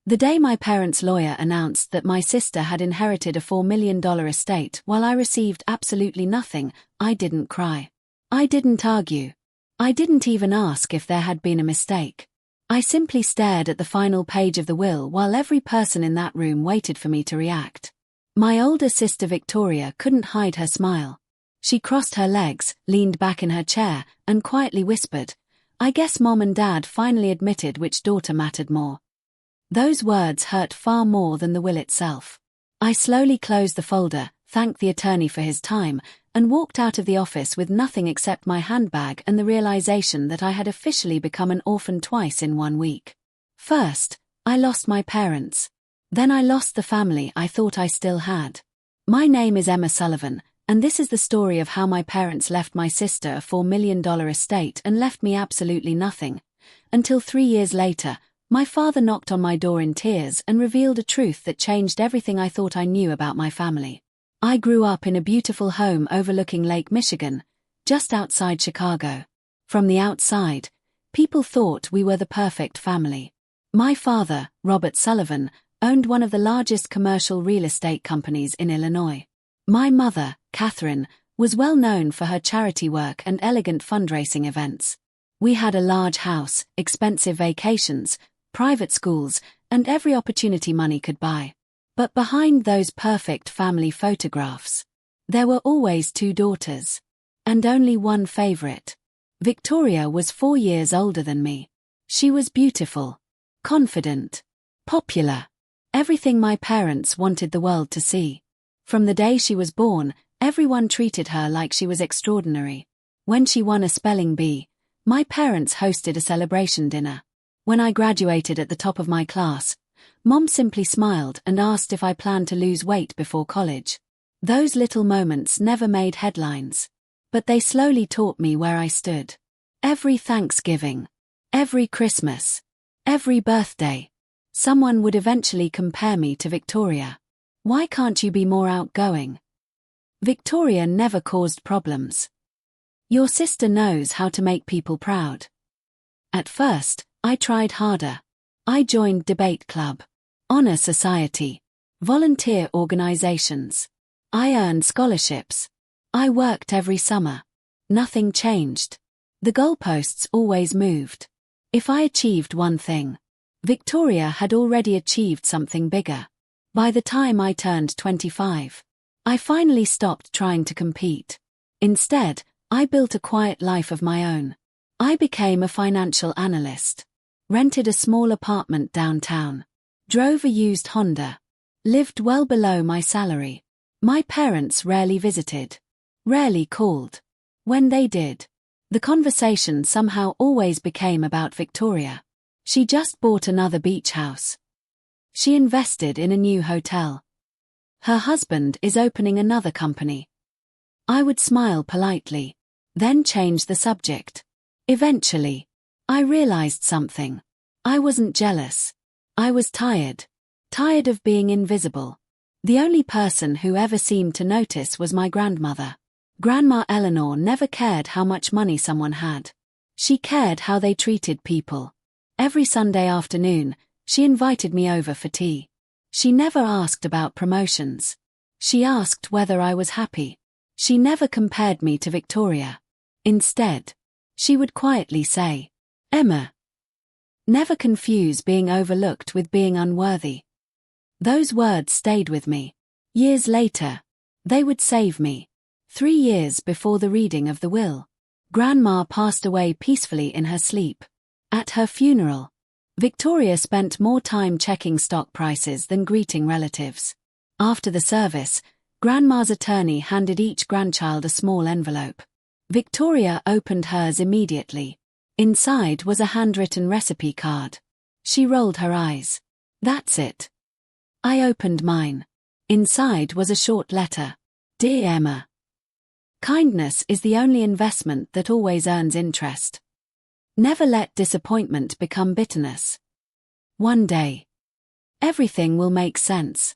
The day my parents' lawyer announced that my sister had inherited a $4 million estate while I received absolutely nothing, I didn't cry. I didn't argue. I didn't even ask if there had been a mistake. I simply stared at the final page of the will while every person in that room waited for me to react. My older sister Victoria couldn't hide her smile. She crossed her legs, leaned back in her chair, and quietly whispered, "I guess Mom and Dad finally admitted which daughter mattered more." Those words hurt far more than the will itself. I slowly closed the folder, thanked the attorney for his time, and walked out of the office with nothing except my handbag and the realization that I had officially become an orphan twice in 1 week. First, I lost my parents. Then I lost the family I thought I still had. My name is Emma Sullivan, and this is the story of how my parents left my sister a $4 million estate and left me absolutely nothing. Until 3 years later, my father knocked on my door in tears and revealed a truth that changed everything I thought I knew about my family. I grew up in a beautiful home overlooking Lake Michigan, just outside Chicago. From the outside, people thought we were the perfect family. My father, Robert Sullivan, owned one of the largest commercial real estate companies in Illinois. My mother, Catherine, was well known for her charity work and elegant fundraising events. We had a large house, expensive vacations, private schools, and every opportunity money could buy. But behind those perfect family photographs, there were always 2 daughters. And only one favorite. Victoria was 4 years older than me. She was beautiful, confident, popular. Everything my parents wanted the world to see. From the day she was born, everyone treated her like she was extraordinary. When she won a spelling bee, my parents hosted a celebration dinner. When I graduated at the top of my class, Mom simply smiled and asked if I planned to lose weight before college. Those little moments never made headlines. But they slowly taught me where I stood. Every Thanksgiving, every Christmas, every birthday, someone would eventually compare me to Victoria. "Why can't you be more outgoing? Victoria never caused problems. Your sister knows how to make people proud." At first, I tried harder. I joined debate club, honor society, volunteer organizations. I earned scholarships. I worked every summer. Nothing changed. The goalposts always moved. If I achieved one thing, Victoria had already achieved something bigger. By the time I turned 25, I finally stopped trying to compete. Instead, I built a quiet life of my own. I became a financial analyst, rented a small apartment downtown, drove a used Honda, lived well below my salary. My parents rarely visited, rarely called. When they did, the conversation somehow always became about Victoria. She just bought another beach house. She invested in a new hotel. Her husband is opening another company. I would smile politely, then change the subject. Eventually, I realized something. I wasn't jealous. I was tired. Tired of being invisible. The only person who ever seemed to notice was my grandmother. Grandma Eleanor never cared how much money someone had. She cared how they treated people. Every Sunday afternoon, she invited me over for tea. She never asked about promotions. She asked whether I was happy. She never compared me to Victoria. Instead, she would quietly say, "Emma." Never confuse being overlooked with being unworthy. Those words stayed with me. Years later, they would save me. 3 years before the reading of the will, Grandma passed away peacefully in her sleep. At her funeral, Victoria spent more time checking stock prices than greeting relatives. After the service, Grandma's attorney handed each grandchild a small envelope. Victoria opened hers immediately. Inside was a handwritten recipe card. She rolled her eyes. "That's it." I opened mine. Inside was a short letter. "Dear Emma, kindness is the only investment that always earns interest. Never let disappointment become bitterness. One day, everything will make sense."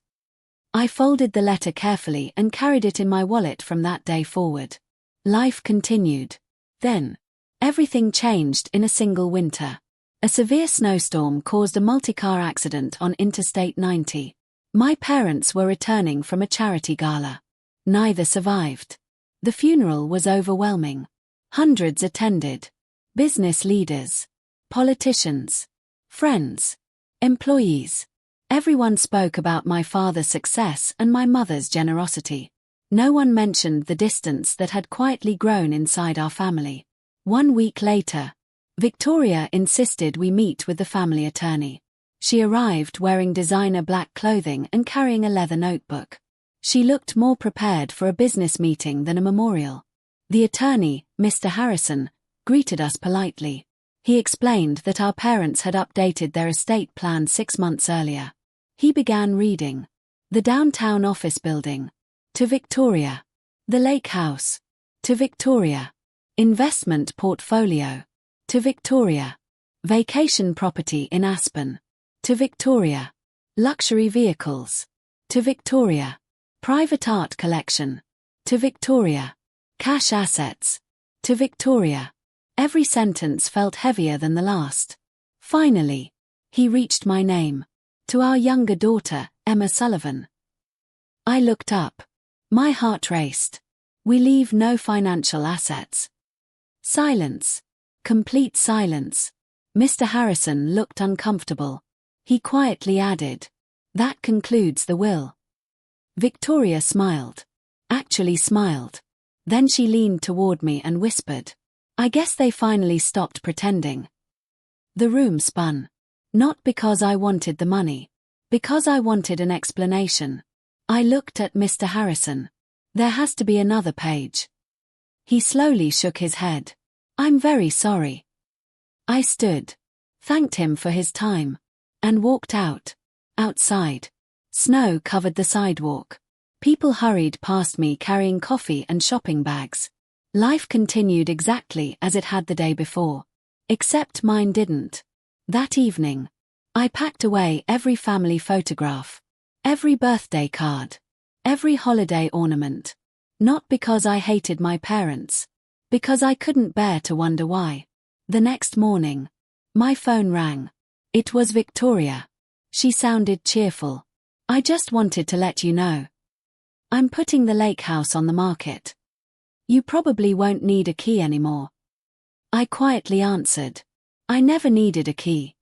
I folded the letter carefully and carried it in my wallet from that day forward. Life continued. Then, everything changed in a single winter. A severe snowstorm caused a multi-car accident on Interstate 90. My parents were returning from a charity gala. Neither survived. The funeral was overwhelming. Hundreds attended. Business leaders, politicians, friends, employees. Everyone spoke about my father's success and my mother's generosity. No one mentioned the distance that had quietly grown inside our family. 1 week later, Victoria insisted we meet with the family attorney. She arrived wearing designer black clothing and carrying a leather notebook. She looked more prepared for a business meeting than a memorial. The attorney, Mr. Harrison, greeted us politely. He explained that our parents had updated their estate plan 6 months earlier. He began reading. The downtown office building. To Victoria. The lake house. To Victoria. Investment portfolio. To Victoria. Vacation property in Aspen. To Victoria. Luxury vehicles. To Victoria. Private art collection. To Victoria. Cash assets. To Victoria. Every sentence felt heavier than the last. Finally, he reached my name. To our younger daughter, Emma Sullivan. I looked up. My heart raced. We leave no financial assets. Silence. Complete silence. Mr. Harrison looked uncomfortable. He quietly added, "That concludes the will." Victoria smiled. Actually smiled. Then she leaned toward me and whispered, "I guess they finally stopped pretending." The room spun. Not because I wanted the money. Because I wanted an explanation. I looked at Mr. Harrison. "There has to be another page." He slowly shook his head. "I'm very sorry." I stood, thanked him for his time, and walked out. Outside, snow covered the sidewalk. People hurried past me carrying coffee and shopping bags. Life continued exactly as it had the day before. Except mine didn't. That evening, I packed away every family photograph, every birthday card, every holiday ornament. Not because I hated my parents. Because I couldn't bear to wonder why. The next morning, my phone rang. It was Victoria. She sounded cheerful. "I just wanted to let you know. I'm putting the lake house on the market. You probably won't need a key anymore." I quietly answered, "I never needed a key."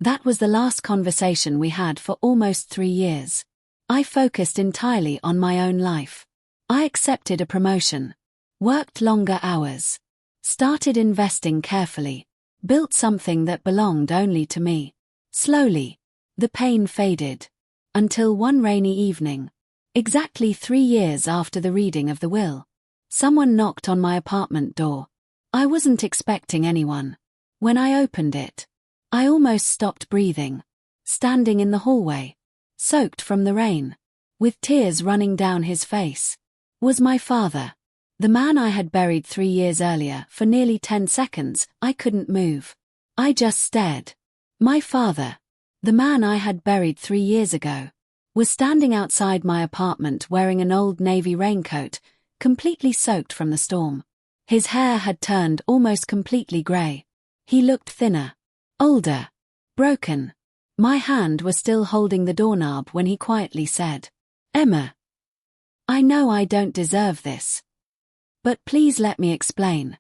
That was the last conversation we had for almost 3 years. I focused entirely on my own life. I accepted a promotion, worked longer hours, started investing carefully, built something that belonged only to me. Slowly, the pain faded. Until one rainy evening, exactly 3 years after the reading of the will, someone knocked on my apartment door. I wasn't expecting anyone. When I opened it, I almost stopped breathing. Standing in the hallway, soaked from the rain, with tears running down his face, was my father. The man I had buried 3 years earlier. For nearly 10 seconds, I couldn't move. I just stared. My father, the man I had buried 3 years ago, was standing outside my apartment wearing an old navy raincoat, completely soaked from the storm. His hair had turned almost completely grey. He looked thinner, older, broken. My hand was still holding the doorknob when he quietly said, "Emma, I know I don't deserve this. But please let me explain."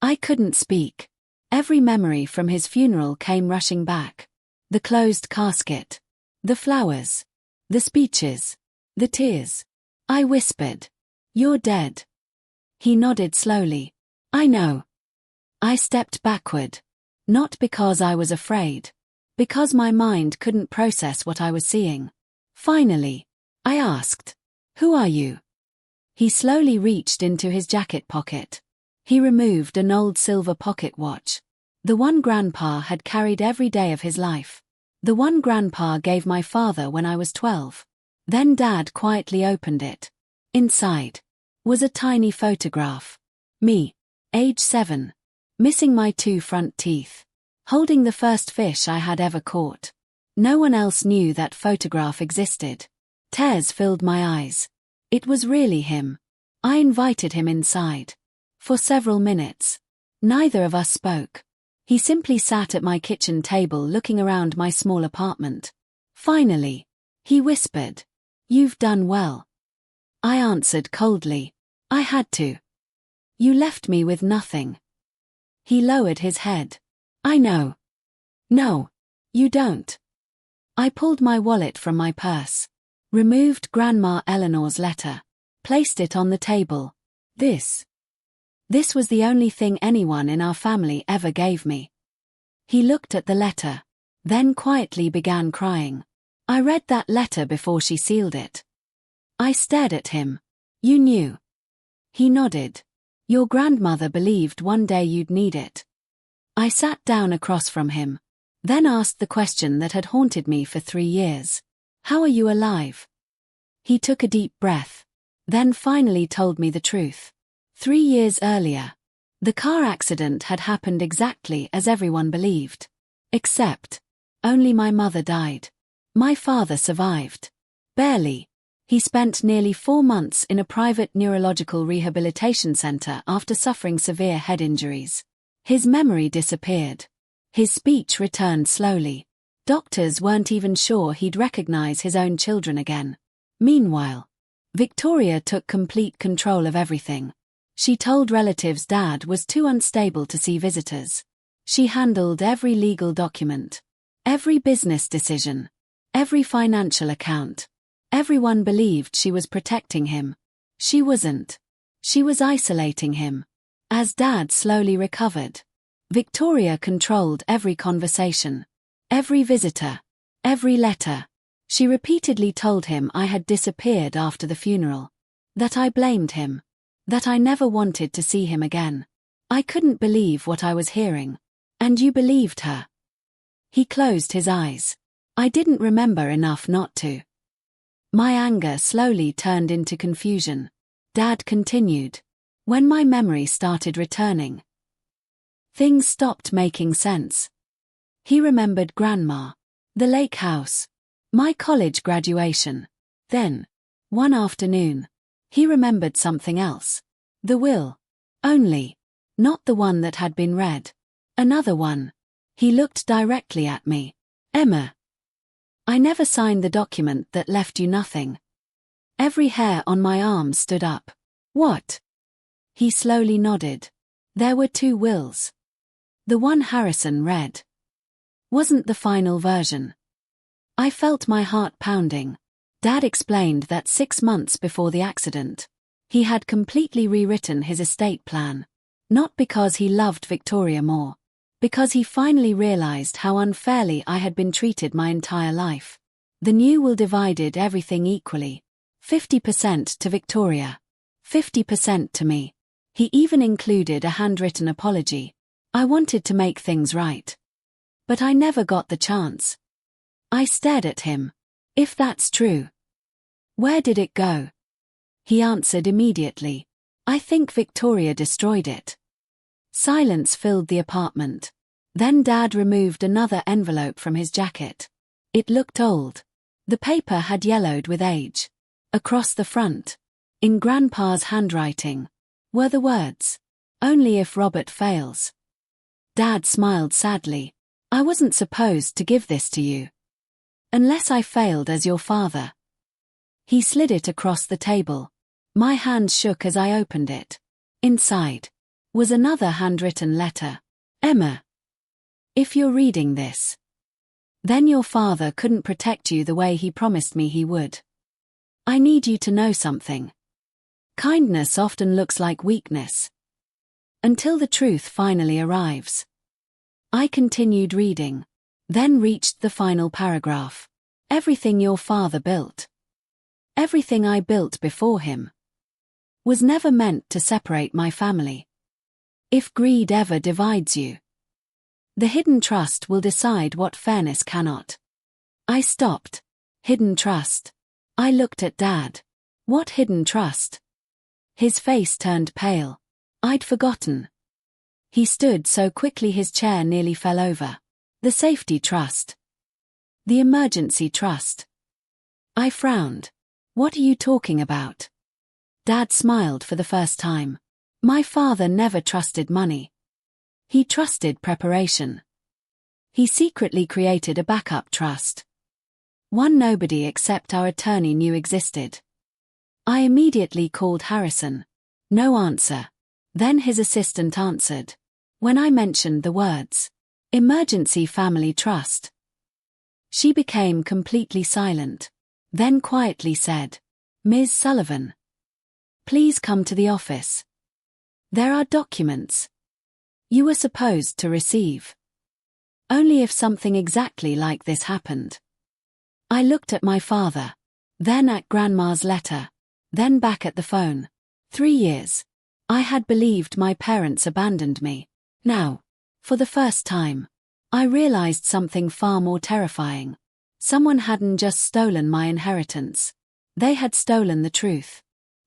I couldn't speak. Every memory from his funeral came rushing back. The closed casket. The flowers. The speeches. The tears. I whispered, "You're dead." He nodded slowly. "I know." I stepped backward. Not because I was afraid. Because my mind couldn't process what I was seeing. Finally, I asked, "Who are you?" He slowly reached into his jacket pocket. He removed an old silver pocket watch. The one Grandpa had carried every day of his life. The one Grandpa gave my father when I was 12. Then Dad quietly opened it. Inside was a tiny photograph. Me, age 7, missing my 2 front teeth, holding the first fish I had ever caught. No one else knew that photograph existed. Tears filled my eyes. It was really him. I invited him inside. For several minutes, neither of us spoke. He simply sat at my kitchen table looking around my small apartment. Finally, he whispered, "You've done well." I answered coldly, "I had to. You left me with nothing." He lowered his head. "I know." "No, you don't." I pulled my wallet from my purse, removed Grandma Eleanor's letter, placed it on the table. This was the only thing anyone in our family ever gave me. He looked at the letter, then quietly began crying. "I read that letter before she sealed it." I stared at him. "You knew?" He nodded. "Your grandmother believed one day you'd need it." I sat down across from him, then asked the question that had haunted me for 3 years. "How are you alive?" He took a deep breath, then finally told me the truth. 3 years earlier, the car accident had happened exactly as everyone believed. Except, only my mother died. My father survived. Barely. He spent nearly 4 months in a private neurological rehabilitation center after suffering severe head injuries. His memory disappeared. His speech returned slowly. Doctors weren't even sure he'd recognize his own children again. Meanwhile, Victoria took complete control of everything. She told relatives Dad was too unstable to see visitors. She handled every legal document, every business decision, every financial account. Everyone believed she was protecting him. She wasn't. She was isolating him. As Dad slowly recovered, Victoria controlled every conversation, every visitor, every letter. She repeatedly told him I had disappeared after the funeral, that I blamed him, that I never wanted to see him again. I couldn't believe what I was hearing. "And you believed her?" He closed his eyes. I didn't remember enough not to. My anger slowly turned into confusion. Dad continued. When my memory started returning, things stopped making sense. He remembered Grandma, the lake house, my college graduation. Then, one afternoon, he remembered something else. The will. Only, not the one that had been read. Another one. He looked directly at me. "Emma, I never signed the document that left you nothing." Every hair on my arm stood up. "What?" He slowly nodded. "There were 2 wills. The one Harrison read wasn't the final version." I felt my heart pounding. Dad explained that 6 months before the accident, he had completely rewritten his estate plan. Not because he loved Victoria more, because he finally realized how unfairly I had been treated my entire life. The new will divided everything equally. 50% to Victoria, 50% to me. He even included a handwritten apology. I wanted to make things right. But I never got the chance. I stared at him. "If that's true, where did it go?" He answered immediately. "I think Victoria destroyed it." Silence filled the apartment. Then Dad removed another envelope from his jacket. It looked old. The paper had yellowed with age. Across the front, in Grandpa's handwriting, were the words, "Only if Robert fails." Dad smiled sadly. "I wasn't supposed to give this to you. Unless I failed as your father." He slid it across the table. My hands shook as I opened it. Inside was another handwritten letter. "Emma, if you're reading this, then your father couldn't protect you the way he promised me he would. I need you to know something. Kindness often looks like weakness. Until the truth finally arrives." I continued reading, then reached the final paragraph. "Everything your father built, everything I built before him, was never meant to separate my family. If greed ever divides you, the hidden trust will decide what fairness cannot." I stopped. Hidden trust. I looked at Dad. What hidden trust? His face turned pale. I'd forgotten. He stood so quickly his chair nearly fell over. "The safety trust. The emergency trust." I frowned. "What are you talking about?" Dad smiled for the first time. "My father never trusted money. He trusted preparation. He secretly created a backup trust. One nobody except our attorney knew existed. I immediately called Harrison. No answer. Then his assistant answered. When I mentioned the words, "Emergency Family Trust," she became completely silent, then quietly said, "Ms. Sullivan, please come to the office. There are documents you were supposed to receive. Only if something exactly like this happened." I looked at my father, then at Grandma's letter, then back at the phone. 3 years. I had believed my parents abandoned me. Now, for the first time, I realized something far more terrifying. Someone hadn't just stolen my inheritance. They had stolen the truth.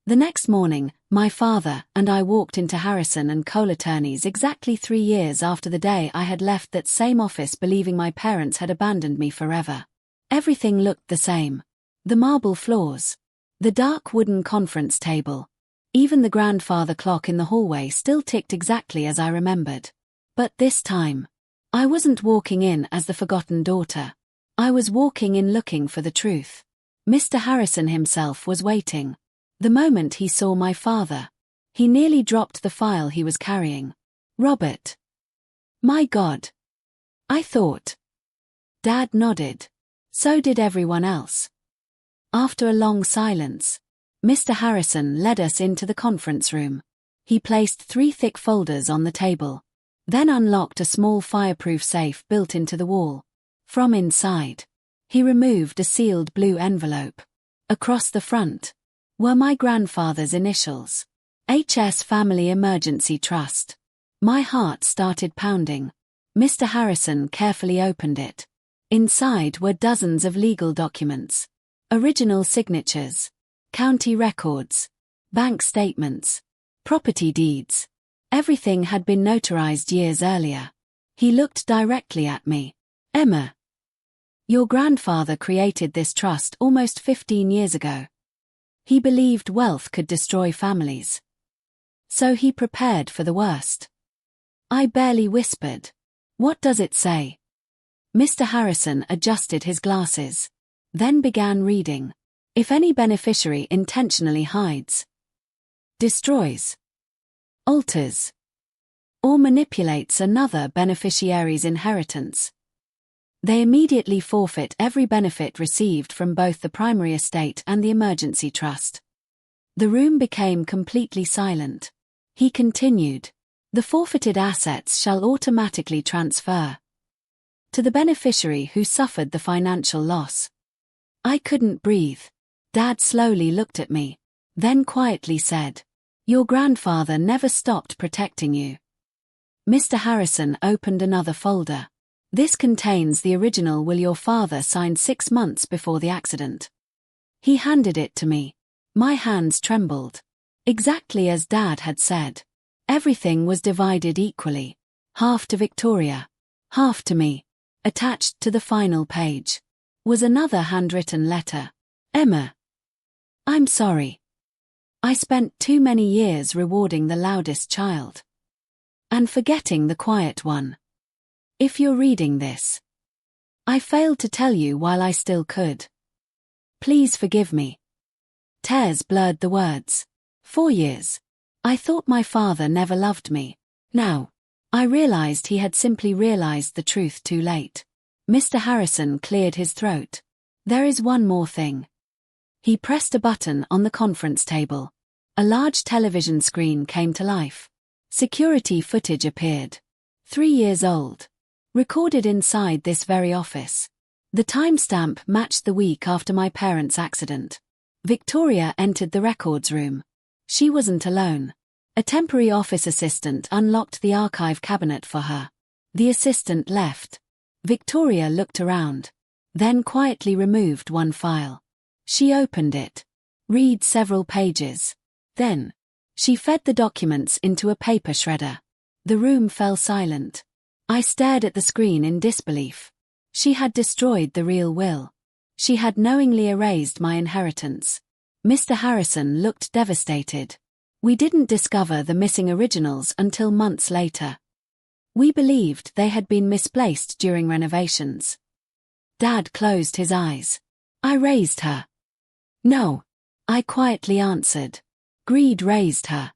The next morning, my father and I walked into Harrison and Cole Attorneys exactly 3 years after the day I had left that same office believing my parents had abandoned me forever. Everything looked the same. The marble floors, the dark wooden conference table, even the grandfather clock in the hallway still ticked exactly as I remembered. But this time, I wasn't walking in as the forgotten daughter. I was walking in looking for the truth. Mr. Harrison himself was waiting. The moment he saw my father, he nearly dropped the file he was carrying. "Robert." "My God," I thought. Dad nodded. So did everyone else. After a long silence, Mr. Harrison led us into the conference room. He placed 3 thick folders on the table, then unlocked a small fireproof safe built into the wall. From inside, he removed a sealed blue envelope. Across the front were my grandfather's initials. HS Family Emergency Trust. My heart started pounding. Mr. Harrison carefully opened it. Inside were dozens of legal documents, original signatures, county records, bank statements, property deeds. Everything had been notarized years earlier. He looked directly at me. "Emma, your grandfather created this trust almost 15 years ago. He believed wealth could destroy families. So he prepared for the worst." I barely whispered. "What does it say?" Mr. Harrison adjusted his glasses, then began reading. "If any beneficiary intentionally hides, destroys, alters, or manipulates another beneficiary's inheritance, they immediately forfeit every benefit received from both the primary estate and the emergency trust." The room became completely silent. He continued, "The forfeited assets shall automatically transfer to the beneficiary who suffered the financial loss." I couldn't breathe. Dad slowly looked at me, then quietly said, "Your grandfather never stopped protecting you." Mr. Harrison opened another folder. "This contains the original will your father signed 6 months before the accident." He handed it to me. My hands trembled. Exactly as Dad had said. Everything was divided equally. Half to Victoria, half to me. Attached to the final page was another handwritten letter. "Emma, I'm sorry. I spent too many years rewarding the loudest child and forgetting the quiet one. If you're reading this, I failed to tell you while I still could. Please forgive me." Tears blurred the words. 4 years. I thought my father never loved me. Now, I realized he had simply realized the truth too late. Mr. Harrison cleared his throat. "There is one more thing." He pressed a button on the conference table. A large television screen came to life. Security footage appeared. 3 years old. Recorded inside this very office. The timestamp matched the week after my parents' accident. Victoria entered the records room. She wasn't alone. A temporary office assistant unlocked the archive cabinet for her. The assistant left. Victoria looked around, then quietly removed one file. She opened it, read several pages. Then, she fed the documents into a paper shredder. The room fell silent. I stared at the screen in disbelief. She had destroyed the real will. She had knowingly erased my inheritance. Mr. Harrison looked devastated. We didn't discover the missing originals until months later. We believed they had been misplaced during renovations. Dad closed his eyes. I raised her. No, I quietly answered. Greed raised her.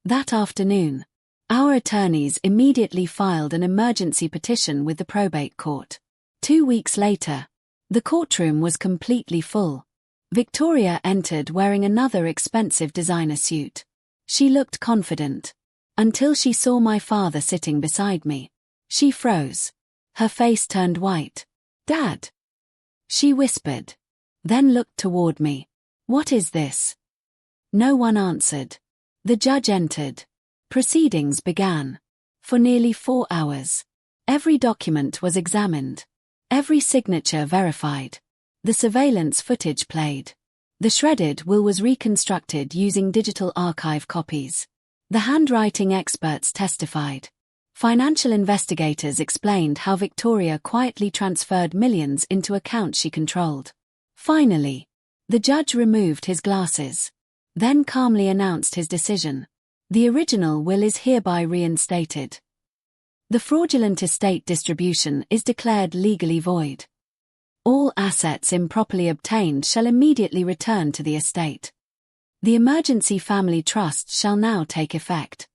That afternoon, our attorneys immediately filed an emergency petition with the probate court. 2 weeks later, the courtroom was completely full. Victoria entered wearing another expensive designer suit. She looked confident. Until she saw my father sitting beside me. She froze. Her face turned white. Dad! She whispered. Then looked toward me. What is this? No one answered. The judge entered. Proceedings began. For nearly 4 hours. Every document was examined. Every signature verified. The surveillance footage played. The shredded will was reconstructed using digital archive copies. The handwriting experts testified. Financial investigators explained how Victoria quietly transferred millions into accounts she controlled. Finally, the judge removed his glasses. Then calmly announced his decision. The original will is hereby reinstated. The fraudulent estate distribution is declared legally void. All assets improperly obtained shall immediately return to the estate. The Emergency Family Trust shall now take effect.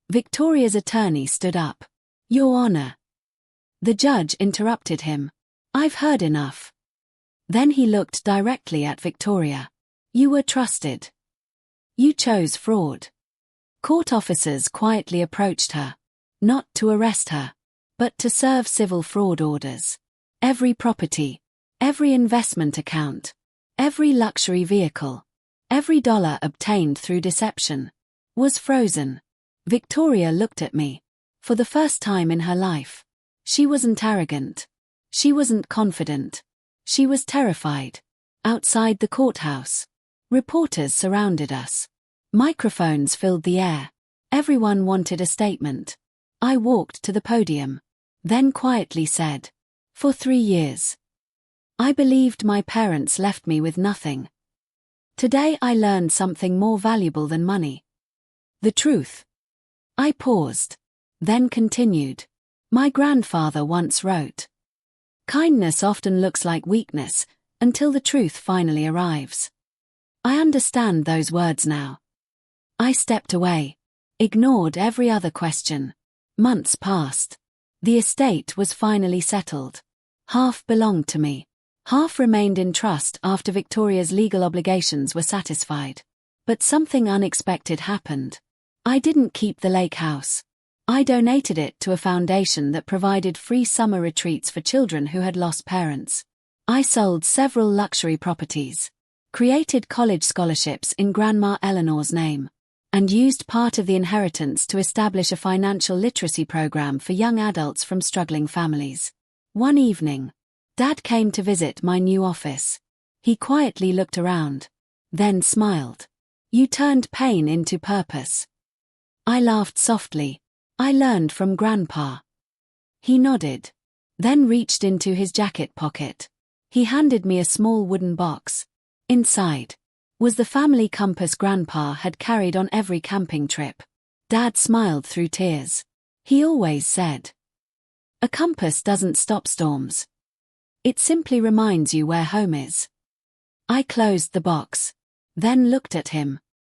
Victoria's attorney stood up. Your Honor. The judge interrupted him. I've heard enough. Then he looked directly at Victoria. You were trusted. You chose fraud. Court officers quietly approached her. Not to arrest her, but to serve civil fraud orders. Every property, every investment account, every luxury vehicle, every dollar obtained through deception, was frozen. Victoria looked at me. For the first time in her life. She wasn't arrogant. She wasn't confident. She was terrified. Outside the courthouse, reporters surrounded us. Microphones filled the air. Everyone wanted a statement. I walked to the podium. Then quietly said, for 3 years, I believed my parents left me with nothing. Today I learned something more valuable than money. The truth. I paused. Then continued. My grandfather once wrote, kindness often looks like weakness, until the truth finally arrives. I understand those words now. I stepped away. Ignored every other question. Months passed. The estate was finally settled. Half belonged to me. Half remained in trust after Victoria's legal obligations were satisfied. But something unexpected happened. I didn't keep the lake house. I donated it to a foundation that provided free summer retreats for children who had lost parents. I sold several luxury properties, created college scholarships in Grandma Eleanor's name, and used part of the inheritance to establish a financial literacy program for young adults from struggling families. One evening, Dad came to visit my new office. He quietly looked around, then smiled. You turned pain into purpose. I laughed softly. I learned from Grandpa. He nodded, then reached into his jacket pocket. He handed me a small wooden box. Inside was the family compass Grandpa had carried on every camping trip. Dad smiled through tears. He always said, a compass doesn't stop storms. It simply reminds you where home is. I closed the box, then looked at him.